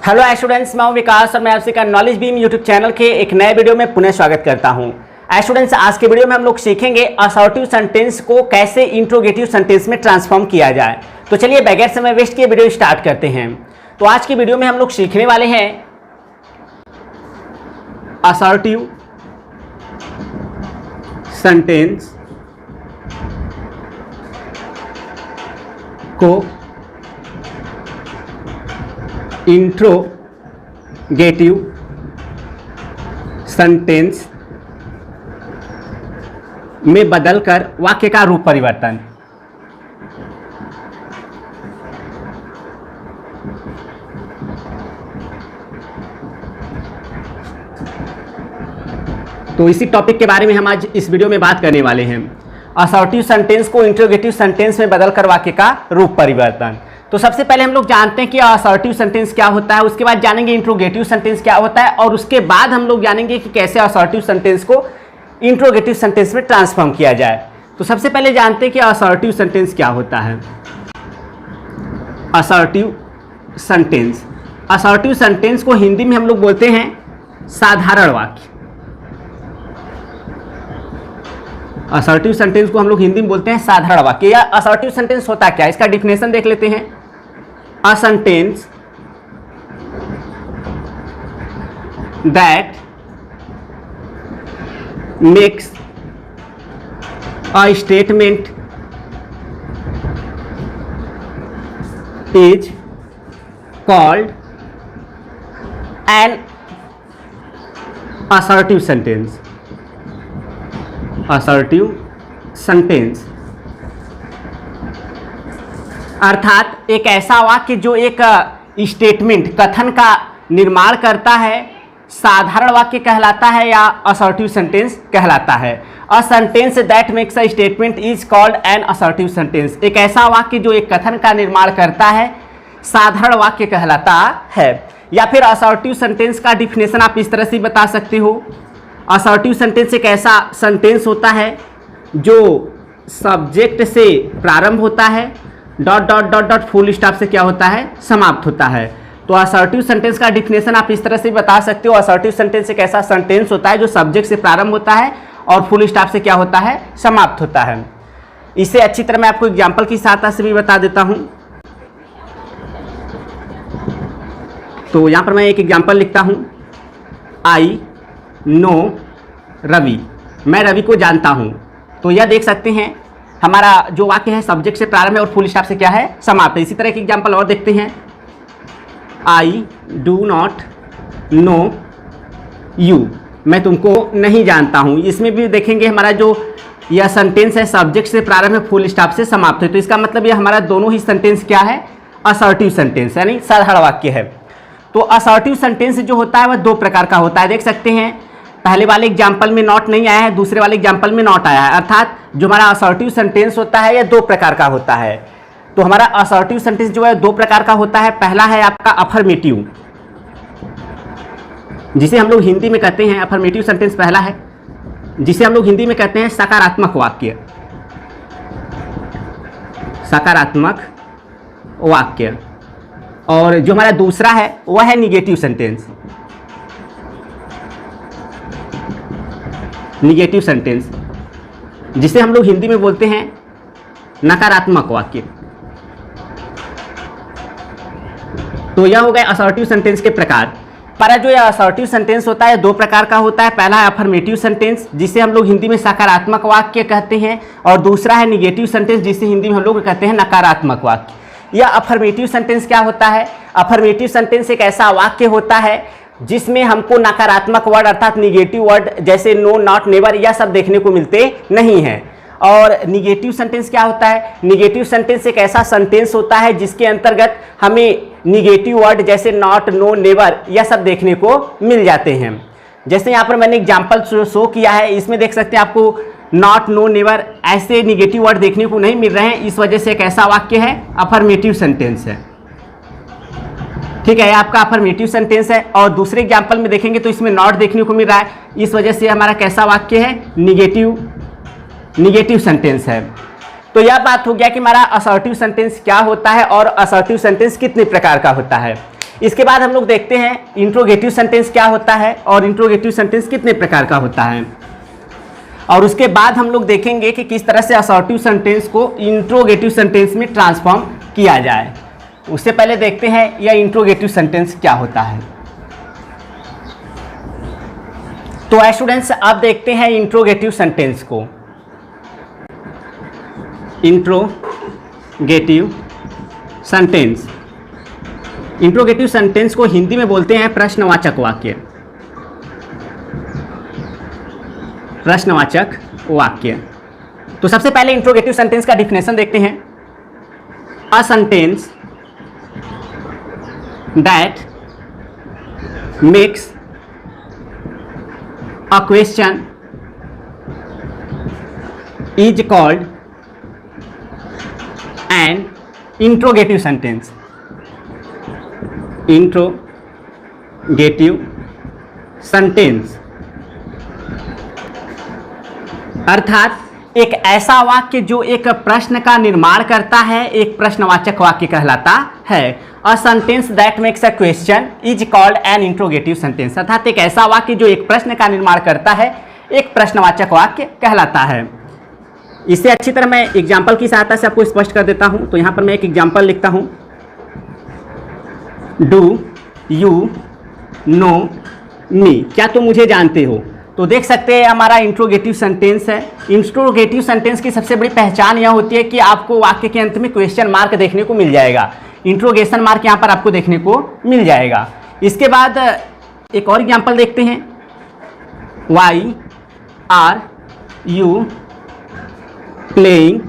Hello students, मैं हूं विकास और मैं आपसे का नॉलेज बीम यूट्यूब चैनल के एक नए वीडियो में पुनः स्वागत करता हूं। स्टूडेंट्स, आज के वीडियो में हम लोग सीखेंगे असर्टिव सेंटेंस को कैसे इंट्रोगेटिव सेंटेंस में ट्रांसफॉर्म किया जाए। तो चलिए बगैर समय वेस्ट किए वीडियो स्टार्ट करते हैं। तो आज की वीडियो में हम लोग सीखने वाले हैं असर्टिव सेंटेंस को इंट्रोगेटिव सेंटेंस में बदलकर वाक्य का रूप परिवर्तन। तो इसी टॉपिक के बारे में हम आज इस वीडियो में बात करने वाले हैं, असर्टिव सेंटेंस को इंट्रोगेटिव सेंटेंस में बदलकर वाक्य का रूप परिवर्तन। तो सबसे पहले हम लोग जानते हैं कि असर्टिव सेंटेंस क्या होता है, उसके बाद जानेंगे इंट्रोगेटिव सेंटेंस क्या होता है, और उसके बाद हम लोग जानेंगे कि कैसे असर्टिव सेंटेंस को इंट्रोगेटिव सेंटेंस में ट्रांसफॉर्म किया जाए। तो सबसे पहले जानते हैं कि असर्टिव सेंटेंस क्या होता है। असर्टिव सेंटेंस, असर्टिव सेंटेंस को हिंदी में हम लोग बोलते हैं साधारण वाक्य। असर्टिव सेंटेंस को हम लोग हिंदी में बोलते हैं साधारण वाक्य। या असर्टिव सेंटेंस होता क्या है, इसका डिफिनेशन देख लेते हैं। A sentence that makes a statement is called an assertive sentence. Assertive sentence अर्थात एक ऐसा वाक्य जो एक स्टेटमेंट कथन का निर्माण करता है, साधारण वाक्य कहलाता है या असर्टिव सेंटेंस कहलाता है। A sentence that makes a statement is called an assertive sentence. एक ऐसा वाक्य जो एक कथन का निर्माण करता है, साधारण वाक्य कहलाता है। या फिर असर्टिव सेंटेंस का डिफिनेशन आप इस तरह से बता सकते हो। असर्टिव सेंटेंस एक ऐसा सेंटेंस होता है जो सब्जेक्ट से प्रारंभ होता है, dot dot dot dot full stop से क्या होता है, समाप्त होता है। तो असर्टिव सेंटेंस का डिफिनेशन आप इस तरह से बता सकते हो। असर्टिव सेंटेंस एक ऐसा सेंटेंस होता है जो सब्जेक्ट से प्रारंभ होता है और फुल स्टॉप से क्या होता है, समाप्त होता है। इसे अच्छी तरह मैं आपको एग्जाम्पल की सहायता से भी बता देता हूं। तो यहां पर मैं एक एग्जाम्पल लिखता हूं। आई नो रवि, मैं रवि को जानता हूं। तो यह देख सकते हैं हमारा जो वाक्य है सब्जेक्ट से प्रारंभ है और फुल स्टॉप से क्या है, समाप्त है। इसी तरह के एग्जांपल और देखते हैं। I do not know you, मैं तुमको नहीं जानता हूं। इसमें भी देखेंगे हमारा जो यह सेंटेंस है सब्जेक्ट से प्रारंभ है, फुल स्टॉप से समाप्त है। तो इसका मतलब यह हमारा दोनों ही सेंटेंस क्या है, असर्टिव सेंटेंस यानी साधारण वाक्य है। तो असर्टिव सेंटेंस जो होता है वह दो प्रकार का होता है। देख सकते हैं पहले वाले एग्जाम्पल में नॉट नहीं आया है, दूसरे वाले एग्जाम्पल में नॉट आया है। अर्थात जो हमारा असर्टिव सेंटेंस होता है यह दो प्रकार का होता है। तो हमारा असर्टिव सेंटेंस जो है दो प्रकार का होता है। पहला है आपका अफर्मेटिव, जिसे हम लोग हिंदी में कहते हैं, अफर्मेटिव सेंटेंस पहला है जिसे हम लोग हिंदी में कहते हैं सकारात्मक वाक्य। सकारात्मक वाक्य। और जो हमारा दूसरा है वह है निगेटिव सेंटेंस। निगेटिव सेंटेंस जिसे हम लोग हिंदी में बोलते हैं नकारात्मक वाक्य। तो यह हो गए असर्टिव सेंटेंस के प्रकार। पर जो यह असर्टिव सेंटेंस होता है दो प्रकार का होता है। पहला है अफर्मेटिव सेंटेंस जिसे हम लोग हिंदी में सकारात्मक वाक्य कहते हैं, और दूसरा है निगेटिव सेंटेंस जिसे हिंदी में हम लोग कहते हैं नकारात्मक वाक्य। यह अफर्मेटिव सेंटेंस क्या होता है, अफर्मेटिव सेंटेंस एक ऐसा वाक्य होता है जिसमें हमको नकारात्मक वर्ड अर्थात निगेटिव वर्ड जैसे नो, नॉट, नेवर यह सब देखने को मिलते नहीं हैं। और निगेटिव सेंटेंस क्या होता है, निगेटिव सेंटेंस एक ऐसा सेंटेंस होता है जिसके अंतर्गत हमें निगेटिव वर्ड जैसे नॉट, नो, नेवर यह सब देखने को मिल जाते हैं। जैसे यहाँ पर मैंने एग्जाम्पल शो किया है, इसमें देख सकते हैं आपको नॉट, नो, नेवर ऐसे निगेटिव वर्ड देखने को नहीं मिल रहे हैं। इस वजह से एक ऐसा वाक्य है अफर्मेटिव सेंटेंस है। ठीक है, आपका अफर्मेटिव सेंटेंस है। और दूसरे एग्जाम्पल में देखेंगे तो इसमें नॉट देखने को मिल रहा है, इस वजह से हमारा कैसा वाक्य है, निगेटिव सेंटेंस है। तो यह बात हो गया कि हमारा असर्टिव सेंटेंस क्या होता है और असर्टिव सेंटेंस कितने प्रकार का होता है। इसके बाद हम लोग देखते हैं इंट्रोगेटिव सेंटेंस क्या होता है और इंट्रोगेटिव सेंटेंस कितने प्रकार का होता है, और उसके बाद हम लोग देखेंगे कि किस तरह से असर्टिव सेंटेंस को इंट्रोगेटिव सेंटेंस में ट्रांसफॉर्म किया जाए। उससे पहले देखते हैं यह इंट्रोगेटिव सेंटेंस क्या होता है। तो स्टूडेंट्स अब देखते हैं इंट्रोगेटिव सेंटेंस को। इंट्रोगेटिव सेंटेंस, इंट्रोगेटिव सेंटेंस को हिंदी में बोलते हैं प्रश्नवाचक वाक्य। प्रश्नवाचक वाक्य। तो सबसे पहले इंट्रोगेटिव सेंटेंस का डिफिनेशन देखते हैं। A sentence that makes a question is called an interrogative sentence. Interrogative sentence अर्थात एक ऐसा वाक्य जो एक प्रश्न का निर्माण करता है, एक प्रश्नवाचक वाक्य कहलाता है। A sentence that makes a question is called an interrogative sentence, अर्थात एक ऐसा वाक्य जो एक प्रश्न का निर्माण करता है एक प्रश्नवाचक वाक्य कहलाता है। इससे अच्छी तरह मैं एग्जाम्पल की सहायता से आपको स्पष्ट कर देता हूं। तो यहां पर मैं एक एग्जाम्पल लिखता हूं। डू यू नो मी, क्या तुम मुझे जानते हो। तो देख सकते हैं हमारा इंट्रोगेटिव सेंटेंस है। इंट्रोगेटिव सेंटेंस की सबसे बड़ी पहचान यह होती है कि आपको वाक्य के अंत में क्वेश्चन मार्क देखने को मिल जाएगा, इंट्रोगेशन मार्क यहाँ पर आपको देखने को मिल जाएगा। इसके बाद एक और एग्जांपल देखते हैं। Why are you playing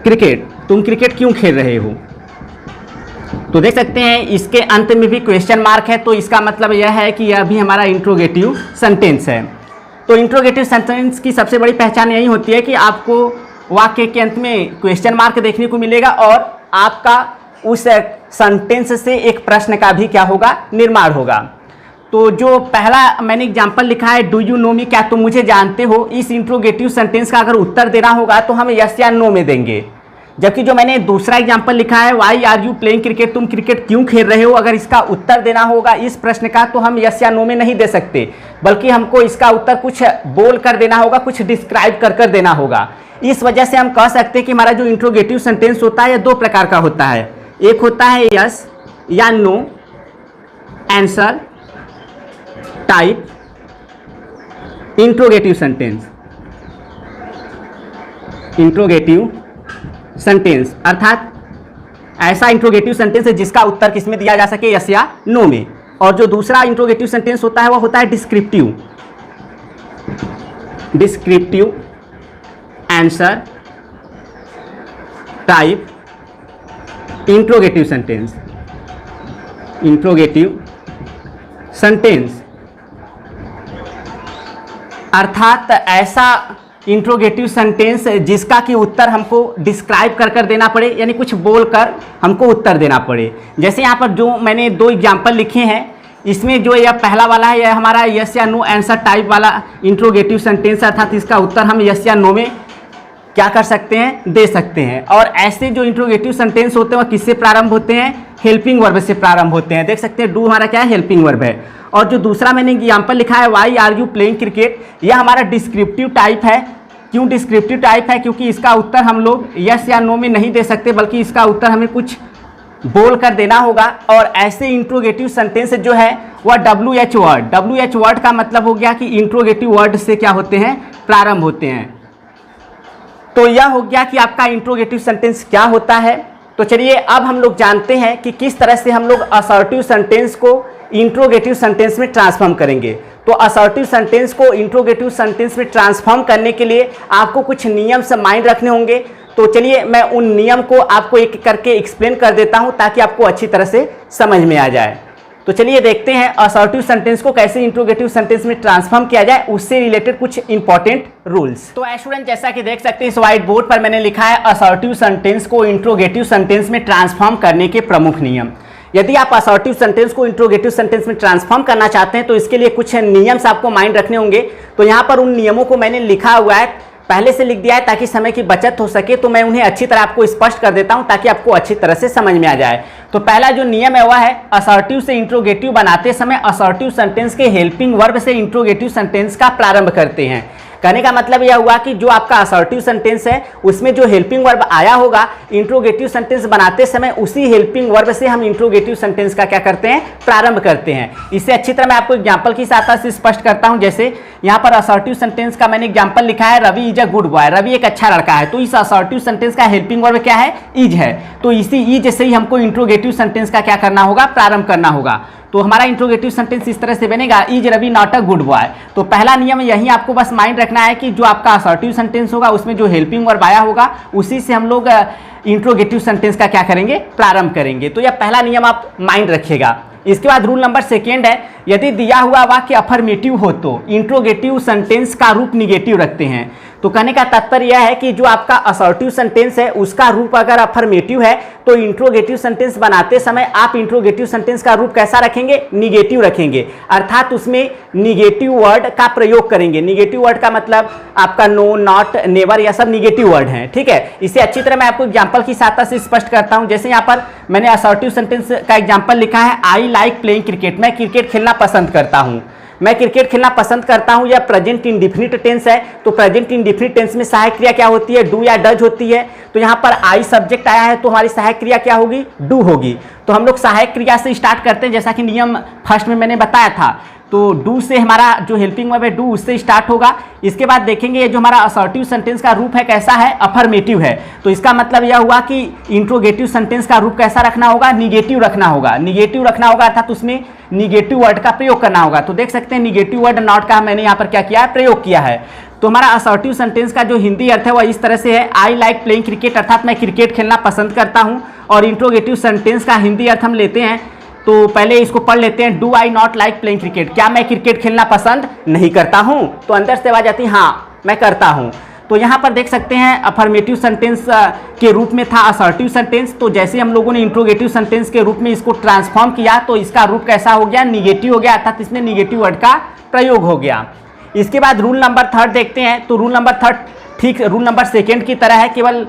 cricket, तुम क्रिकेट क्यों खेल रहे हो। तो देख सकते हैं इसके अंत में भी क्वेश्चन मार्क है, तो इसका मतलब यह है कि यह भी हमारा इंट्रोगेटिव सेंटेंस है। तो इंट्रोगेटिव सेंटेंस की सबसे बड़ी पहचान यही होती है कि आपको वाक्य के अंत में क्वेश्चन मार्क देखने को मिलेगा और आपका उस सेंटेंस से एक प्रश्न का भी क्या होगा, निर्माण होगा। तो जो पहला मैंने एग्जांपल लिखा है डू यू नो मी, क्या तुम मुझे जानते हो, इस इंट्रोगेटिव सेंटेंस का अगर उत्तर देना होगा तो हम यस या नो में देंगे। जबकि जो मैंने दूसरा एग्जांपल लिखा है why are you playing cricket, तुम क्रिकेट क्यों खेल रहे हो, अगर इसका उत्तर देना होगा इस प्रश्न का तो हम यस या नो में नहीं दे सकते, बल्कि हमको इसका उत्तर कुछ बोल कर देना होगा, कुछ डिस्क्राइब कर कर देना होगा। इस वजह से हम कह सकते हैं कि हमारा जो इंट्रोगेटिव सेंटेंस होता है यह दो प्रकार का होता है। एक होता है यस या no answer type interrogative sentence. Interrogative sentence अर्थात ऐसा इंट्रोगेटिव सेंटेंस है जिसका उत्तर किसमें दिया जा सके, यस या नो में। और जो दूसरा इंट्रोगेटिव सेंटेंस होता है वह होता है descriptive, descriptive answer type interrogative sentence. Interrogative sentence अर्थात ऐसा इंट्रोगेटिव सेंटेंस जिसका कि उत्तर हमको डिस्क्राइब कर कर देना पड़े, यानी कुछ बोलकर हमको उत्तर देना पड़े। जैसे यहाँ पर जो मैंने दो एग्जाम्पल लिखे हैं, इसमें जो यह पहला वाला है यह हमारा यस या नो आंसर टाइप वाला इंट्रोगेटिव सेंटेंस, अर्थात इसका उत्तर हम यस या नो में क्या कर सकते हैं, दे सकते हैं। और ऐसे जो इंट्रोगेटिव सेंटेंस होते हैं वह किससे प्रारंभ होते हैं, हेल्पिंग वर्ब से प्रारंभ होते हैं। देख सकते हैं डू हमारा क्या है, हेल्पिंग वर्ब है। और जो दूसरा मैंने एग्जाम्पल लिखा है why are you playing cricket, यह हमारा डिस्क्रिप्टिव टाइप है। क्यों डिस्क्रिप्टिव टाइप है, क्योंकि इसका उत्तर हम लोग यस या नो में नहीं दे सकते, बल्कि इसका उत्तर हमें कुछ बोल कर देना होगा। और ऐसे इंट्रोगेटिव सेंटेंस जो है वह WH वर्ड, WH वर्ड का मतलब हो गया कि इंट्रोगेटिव वर्ड से क्या होते हैं, प्रारंभ होते हैं। तो यह हो गया कि आपका इंट्रोगेटिव सेंटेंस क्या होता है। तो चलिए अब हम लोग जानते हैं कि किस तरह से हम लोग असर्टिव सेंटेंस को इंट्रोगेटिव सेंटेंस में ट्रांसफॉर्म करेंगे। तो असर्टिव सेंटेंस को इंट्रोगेटिव सेंटेंस में ट्रांसफॉर्म करने के लिए आपको कुछ नियम से माइंड रखने होंगे। तो चलिए मैं उन नियम को आपको एक करके एक्सप्लेन कर देता हूं ताकि आपको अच्छी तरह से समझ में आ जाए। तो चलिए देखते हैं असर्टिव सेंटेंस को कैसे इंट्रोगेटिव सेंटेंस में ट्रांसफॉर्म किया जाए, उससे रिलेटेड कुछ इंपॉर्टेंट रूल्स। तो स्टूडेंट जैसा कि देख सकते हैं इस व्हाइट बोर्ड पर मैंने लिखा है असर्टिव सेंटेंस को इंट्रोगेटिव सेंटेंस में ट्रांसफॉर्म करने के प्रमुख नियम। यदि आप असर्टिव सेंटेंस को इंट्रोगेटिव सेंटेंस में ट्रांसफॉर्म करना चाहते हैं तो इसके लिए कुछ नियम्स आपको माइंड रखने होंगे। तो यहाँ पर उन नियमों को मैंने लिखा हुआ है पहले से लिख दिया है ताकि समय की बचत हो सके, तो मैं उन्हें अच्छी तरह आपको स्पष्ट कर देता हूं ताकि आपको अच्छी तरह से समझ में आ जाए। तो पहला जो नियम है वह है असर्टिव से इंट्रोगेटिव बनाते समय असर्टिव सेंटेंस के हेल्पिंग वर्ब से इंट्रोगेटिव सेंटेंस का प्रारंभ करते हैं। कहने का मतलब यह हुआ कि जो आपका असर्टिव सेंटेंस है उसमें जो हेल्पिंग वर्ब आया होगा इंट्रोगेटिव सेंटेंस बनाते समय उसी हेल्पिंग वर्ब से हम इंट्रोगेटिव सेंटेंस का क्या करते हैं, प्रारंभ करते हैं। इससे अच्छी तरह मैं आपको एग्जांपल की सहायता से स्पष्ट करता हूं। जैसे यहाँ पर असर्टिव सेंटेंस का मैंने एग्जांपल लिखा है, Ravi is a good boy, Ravi एक अच्छा लड़का है। तो इस असर्टिव सेंटेंस का हेल्पिंग वर्ब क्या है, इज है। तो इसी इज से ही हमको इंट्रोगेटिव सेंटेंस का क्या करना होगा, प्रारंभ करना होगा। तो हमारा इंट्रोगेटिव सेंटेंस इस तरह से बनेगा, is Ravi not a good boy. तो पहला नियम यही आपको बस माइंड रखना है कि जो आपका असर्टिव सेंटेंस होगा उसमें जो हेल्पिंग वर्ब आया होगा उसी से हम लोग इंट्रोगेटिव सेंटेंस का क्या करेंगे, प्रारंभ करेंगे। तो यह पहला नियम आप माइंड रखिएगा। इसके बाद रूल नंबर सेकेंड है, यदि दिया हुआ वाक्य अफर्मेटिव हो तो इंट्रोगेटिव सेंटेंस का रूप निगेटिव रखते हैं। तो कहने का तात्पर्य यह है कि जो आपका असर्टिव सेंटेंस है उसका रूप अगर अफर्मेटिव है तो इंट्रोगेटिव सेंटेंस बनाते समय आप इंट्रोगेटिव सेंटेंस का रूप कैसा रखेंगे, निगेटिव रखेंगे, अर्थात उसमें निगेटिव वर्ड का प्रयोग करेंगे। निगेटिव वर्ड का मतलब आपका नो, नॉट, नेवर, यह सब निगेटिव वर्ड हैं, ठीक है। इसे अच्छी तरह मैं आपको एग्जांपल की सहायता से स्पष्ट करता हूं। जैसे यहाँ पर मैंने असर्टिव सेंटेंस का एग्जांपल लिखा है, आई लाइक प्लेइंग क्रिकेट, मैं क्रिकेट खेलना पसंद करता हूं। मैं क्रिकेट खेलना पसंद करता हूं, यह प्रेजेंट इंडिफिनिट टेंस है। तो प्रेजेंट इंडिफिनिट टेंस में सहायक क्रिया क्या होती है, डू या डज होती है। तो यहाँ पर आई सब्जेक्ट आया है तो हमारी सहायक क्रिया क्या होगी, डू होगी। तो हम लोग सहायक क्रिया से स्टार्ट करते हैं, जैसा कि नियम फर्स्ट में मैंने बताया था। तो डू से हमारा जो हेल्पिंग वर्ब है डू, उससे स्टार्ट होगा। इसके बाद देखेंगे ये जो हमारा असर्टिव सेंटेंस का रूप है कैसा है, अफर्मेटिव है। तो इसका मतलब यह हुआ कि इंट्रोगेटिव सेंटेंस का रूप कैसा रखना होगा, निगेटिव रखना होगा। निगेटिव रखना होगा अर्थात उसमें निगेटिव वर्ड का प्रयोग करना होगा। तो देख सकते हैं निगेटिव वर्ड नॉट का मैंने यहाँ पर क्या किया है, प्रयोग किया है। तो हमारा असर्टिव सेंटेंस का जो हिंदी अर्थ है वह इस तरह से है, आई लाइक प्लेइंग क्रिकेट, अर्थात मैं क्रिकेट खेलना पसंद करता हूँ। और इंट्रोगेटिव सेंटेंस का हिंदी अर्थ हम लेते हैं, तो पहले इसको पढ़ लेते हैं, do I not like playing cricket, क्या मैं क्रिकेट खेलना पसंद नहीं करता हूं। तो अंदर से आवाज आती है हाँ मैं करता हूं। तो यहाँ पर देख सकते हैं अफर्मेटिव सेंटेंस के रूप में था असर्टिव सेंटेंस। तो जैसे हम लोगों ने इंट्रोगेटिव सेंटेंस के रूप में इसको ट्रांसफॉर्म किया तो इसका रूप कैसा हो गया, निगेटिव हो गया, अर्थात इसमें निगेटिव वर्ड का प्रयोग हो गया। इसके बाद रूल नंबर थर्ड देखते हैं। तो रूल नंबर थर्ड ठीक रूल नंबर सेकेंड की तरह है, केवल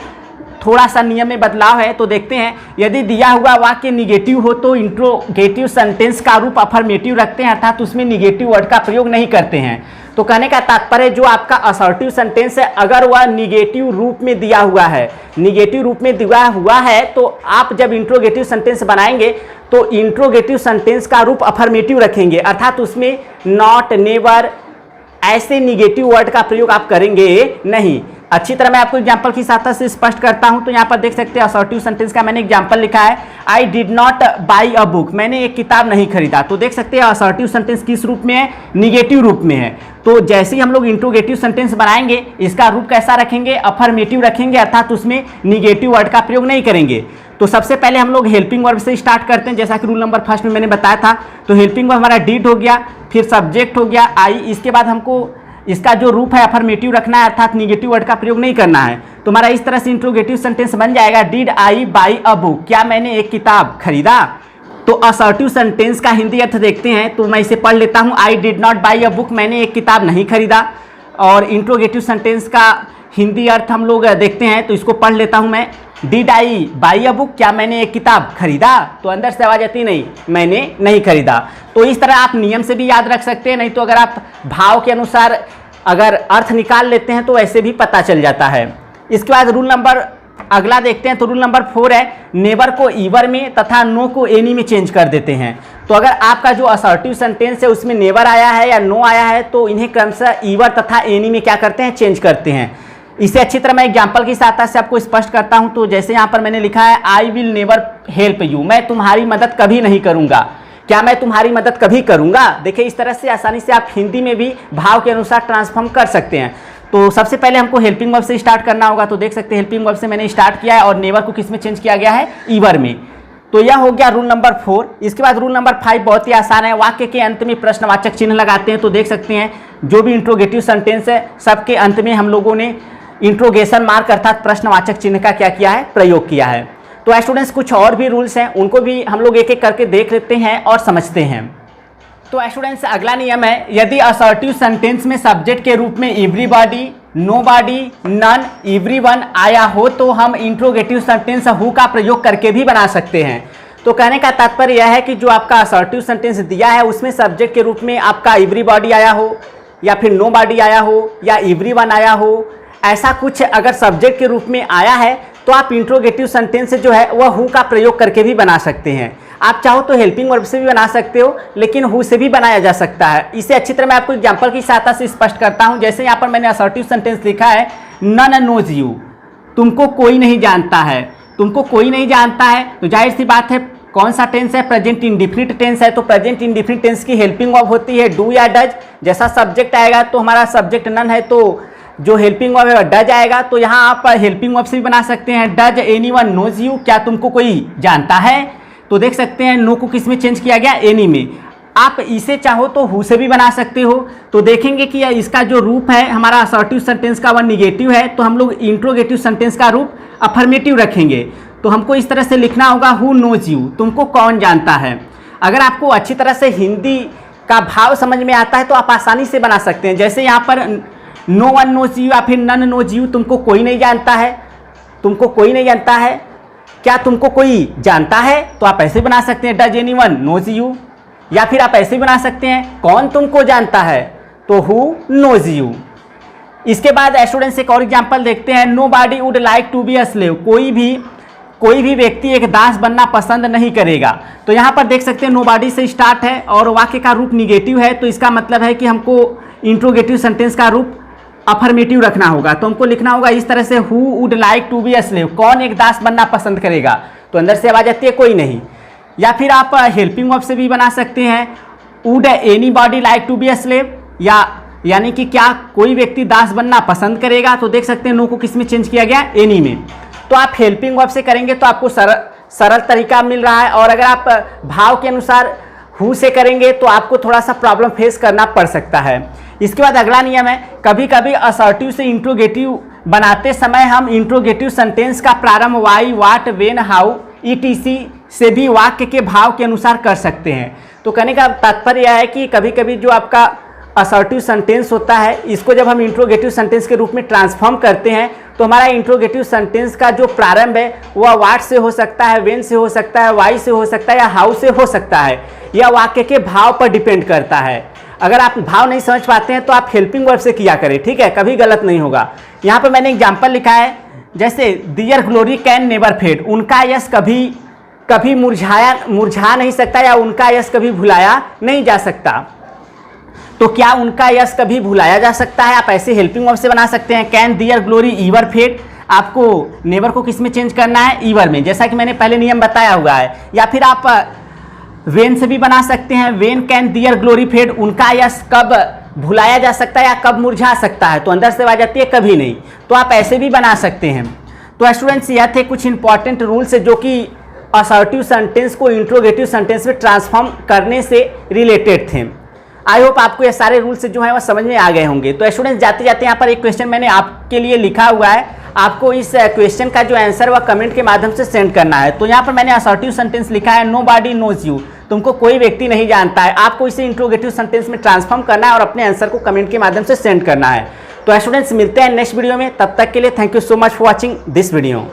थोड़ा सा नियम में बदलाव है। तो देखते हैं, यदि दिया हुआ वाक्य निगेटिव हो तो इंट्रोगेटिव सेंटेंस का रूप अफर्मेटिव रखते हैं, अर्थात उसमें निगेटिव वर्ड का प्रयोग नहीं करते हैं। तो कहने का तात्पर्य जो आपका असर्टिव सेंटेंस है अगर वह निगेटिव रूप में दिया हुआ है, निगेटिव रूप में दिया हुआ है, तो आप जब इंट्रोगेटिव सेंटेंस बनाएंगे तो इंट्रोगेटिव सेंटेंस का रूप अफर्मेटिव रखेंगे, अर्थात उसमें नॉट, नेवर ऐसे निगेटिव वर्ड का प्रयोग आप करेंगे नहीं। अच्छी तरह मैं आपको एग्जांपल की सहायता से स्पष्ट करता हूं। तो यहाँ पर देख सकते हैं असर्टिव सेंटेंस का मैंने एग्जांपल लिखा है, I did not by a book, मैंने एक किताब नहीं खरीदा। तो देख सकते हैं असर्टिव सेंटेंस किस रूप में है, निगेटिव रूप में है। तो जैसे ही हम लोग इंट्रोगेटिव सेंटेंस बनाएंगे इसका रूप कैसा रखेंगे, अफर्मेटिव रखेंगे, अर्थात उसमें निगेटिव वर्ड का प्रयोग नहीं करेंगे। तो सबसे पहले हम लोग हेल्पिंग वर्ब से स्टार्ट करते हैं, जैसा कि रूल नंबर फर्स्ट में मैंने बताया था। तो हेल्पिंग वर्ब हमारा डिड हो गया, फिर सब्जेक्ट हो गया आई, इसके बाद हमको इसका जो रूप है अफर्मेटिव रखना है, अर्थात निगेटिव वर्ड का प्रयोग नहीं करना है। तो हमारा इस तरह से इंट्रोगेटिव सेंटेंस बन जाएगा, did I by a book, क्या मैंने एक किताब खरीदा। तो असर्टिव सेंटेंस का हिंदी अर्थ देखते हैं, तो मैं इसे पढ़ लेता हूं, I did not by a book, मैंने एक किताब नहीं खरीदा। और इंट्रोगेटिव सेंटेंस का हिंदी अर्थ हम लोग देखते हैं, तो इसको पढ़ लेता हूं मैं, did I by a book, क्या मैंने एक किताब खरीदा। तो अंदर से आवाज आती नहीं, मैंने नहीं खरीदा। तो इस तरह आप नियम से भी याद रख सकते हैं, नहीं तो अगर आप भाव के अनुसार अगर अर्थ निकाल लेते हैं तो ऐसे भी पता चल जाता है। इसके बाद रूल नंबर अगला देखते हैं। तो रूल नंबर 4 है, नेवर को ईवर में तथा नो को एनी में चेंज कर देते हैं। तो अगर आपका जो असर्टिव सेंटेंस है उसमें नेवर आया है या नो आया है तो इन्हें क्रमशः ईवर तथा एनी में क्या करते हैं, चेंज करते हैं। इसे अच्छी तरह मैं एग्जांपल की सहायता से आपको स्पष्ट करता हूं। तो जैसे यहाँ पर मैंने लिखा है, I will never help you, मैं तुम्हारी मदद कभी नहीं करूंगा, क्या मैं तुम्हारी मदद कभी करूंगा। देखिए इस तरह से आसानी से आप हिंदी में भी भाव के अनुसार ट्रांसफॉर्म कर सकते हैं। तो सबसे पहले हमको हेल्पिंग वर्ब से स्टार्ट करना होगा। तो देख सकते हैं हेल्पिंग वर्ब से मैंने स्टार्ट किया है और नेवर को किस में चेंज किया गया है, ईवर में। तो यह हो गया रूल नंबर 4। इसके बाद रूल नंबर 5 बहुत ही आसान है, वाक्य के अंत में प्रश्नवाचक चिन्ह लगाते हैं। तो देख सकते हैं जो भी इंट्रोगेटिव सेंटेंस है सबके अंत में हम लोगों ने इंट्रोगेशन मार्क अर्थात प्रश्नवाचक चिन्ह का क्या किया है, प्रयोग किया है। तो स्टूडेंट्स कुछ और भी रूल्स हैं, उनको भी हम लोग एक एक करके देख लेते हैं और समझते हैं। तो स्टूडेंट्स अगला नियम है, यदि असर्टिव सेंटेंस में सब्जेक्ट के रूप में एवरीबॉडी, नोबॉडी, नन, एवरीवन आया हो तो हम इंट्रोगेटिव सेंटेंस हु का प्रयोग करके भी बना सकते हैं। तो कहने का तात्पर्य यह है कि जो आपका असर्टिव सेंटेंस दिया है उसमें सब्जेक्ट के रूप में आपका एवरीबॉडी आया हो या फिर नोबॉडी आया हो या एवरीवन आया हो, ऐसा कुछ अगर सब्जेक्ट के रूप में आया है तो आप इंट्रोगेटिव सेंटेंस जो है वह हु का प्रयोग करके भी बना सकते हैं। आप चाहो तो हेल्पिंग वर्ब से भी बना सकते हो, लेकिन हु से भी बनाया जा सकता है। इसे अच्छी तरह मैं आपको एग्जांपल की सहायता से स्पष्ट करता हूं। जैसे यहाँ पर मैंने असर्टिव सेंटेंस लिखा है, नन नोज यू, तुमको कोई नहीं जानता है। तुमको कोई नहीं जानता है तो जाहिर सी बात है कौन सा टेंस है, प्रेजेंट इंडिफिनिट टेंस है। तो प्रेजेंट इंडिफिनिट टेंस की हेल्पिंग वर्ब होती है डू या डज। जैसा सब्जेक्ट आएगा तो हमारा सब्जेक्ट नन है तो जो हेल्पिंग वर्ब है डज आएगा। तो यहाँ आप हेल्पिंग वर्ब से भी बना सकते हैं, डज एनीवन नोज यू, क्या तुमको कोई जानता है। तो देख सकते हैं नो को किस में चेंज किया गया, एनी में। आप इसे चाहो तो हु से भी बना सकते हो। तो देखेंगे कि इसका जो रूप है हमारा असर्टिव सेंटेंस का वह निगेटिव है, तो हम लोग इंट्रोगेटिव सेंटेंस का रूप अफर्मेटिव रखेंगे। तो हमको इस तरह से लिखना होगा, हु नोज यू, तुमको कौन जानता है। अगर आपको अच्छी तरह से हिंदी का भाव समझ में आता है तो आप आसानी से बना सकते हैं। जैसे यहाँ पर नो वन नोज यू या फिर नन नोज यू, तुमको कोई नहीं जानता है। तुमको कोई नहीं जानता है, क्या तुमको कोई जानता है, तो आप ऐसे बना सकते हैं, डज एनीवन नोज यू। या फिर आप ऐसे बना सकते हैं, कौन तुमको जानता है, तो हु नोज यू। इसके बाद स्टूडेंट्स एक और एग्जांपल देखते हैं, nobody would like to be a slave, कोई भी व्यक्ति एक दास बनना पसंद नहीं करेगा। तो यहाँ पर देख सकते हैं नोबॉडी से स्टार्ट है और वाक्य का रूप निगेटिव है, तो इसका मतलब है कि हमको इंट्रोगेटिव सेंटेंस का रूप अफर्मेटिव रखना होगा। तो हमको लिखना होगा इस तरह से, who would like to be a slave, कौन एक दास बनना पसंद करेगा। तो अंदर से आवाज आती है कोई नहीं। या फिर आप हेल्पिंग वर्ब से भी बना सकते हैं, would anybody like to be a slave, या यानी कि क्या कोई व्यक्ति दास बनना पसंद करेगा। तो देख सकते हैं नो को किस में चेंज किया गया, एनी में। तो आप हेल्पिंग वर्ब से करेंगे तो आपको सरल तरीका मिल रहा है, और अगर आप भाव के अनुसार हु से करेंगे तो आपको थोड़ा सा प्रॉब्लम फेस करना पड़ सकता है। इसके बाद अगला नियम है, कभी कभी असर्टिव से इंट्रोगेटिव बनाते समय हम इंट्रोगेटिव सेंटेंस का प्रारंभ why, what, when, how, etc से भी वाक्य के भाव के अनुसार कर सकते हैं। तो कहने का तात्पर्य यह है कि कभी कभी जो आपका असर्टिव सेंटेंस होता है, इसको जब हम इंट्रोगेटिव सेंटेंस के रूप में ट्रांसफॉर्म करते हैं तो हमारा इंट्रोगेटिव सेंटेंस का जो प्रारंभ है वह वाट से हो सकता है, वेन से हो सकता है, वाई से हो सकता है या हाउ से हो सकता है। यह वाक्य के भाव पर डिपेंड करता है। अगर आप भाव नहीं समझ पाते हैं तो आप हेल्पिंग वर्ब से किया करें, ठीक है, कभी गलत नहीं होगा। यहाँ पर मैंने एग्जाम्पल लिखा है, जैसे दियर ग्लोरी कैन नेवर फेड, उनका यश कभी मुरझा नहीं सकता या उनका यश कभी भुलाया नहीं जा सकता। तो क्या उनका यश कभी भुलाया जा सकता है, आप ऐसे हेल्पिंग वर्ब से बना सकते हैं। Can their glory ever fade, आपको नेवर को किस में चेंज करना है, ईवर में, जैसा कि मैंने पहले नियम बताया हुआ है। या फिर आप वेन से भी बना सकते हैं, when can their glory fade, उनका यश कब भुलाया जा सकता है या कब मुरझा सकता है। तो अंदर से आ जाती है कभी नहीं, तो आप ऐसे भी बना सकते हैं। तो स्टूडेंट्स यह थे कुछ इंपॉर्टेंट रूल्स जो कि असर्टिव सेंटेंस को इंट्रोगेटिव सेंटेंस में ट्रांसफॉर्म करने से रिलेटेड थे। आई होप आपको ये सारे रूल्स जो हैं वो समझ में आ गए होंगे। तो स्टूडेंट्स जाते जाते यहाँ पर एक क्वेश्चन मैंने आपके लिए लिखा हुआ है, आपको इस क्वेश्चन का जो आंसर वह कमेंट के माध्यम से सेंड करना है। तो यहाँ पर मैंने असर्टिव सेंटेंस लिखा है, नोबॉडी नोज यू, तुमको कोई व्यक्ति नहीं जानता है। आपको इसे इंट्रोगेटिव सेंटेंस में ट्रांसफॉर्म करना है और अपने आंसर को कमेंट के माध्यम से सेंड करना है। तो स्टूडेंट्स मिलते हैं नेक्स्ट वीडियो में, तब तक के लिए thank you so much for watching this video.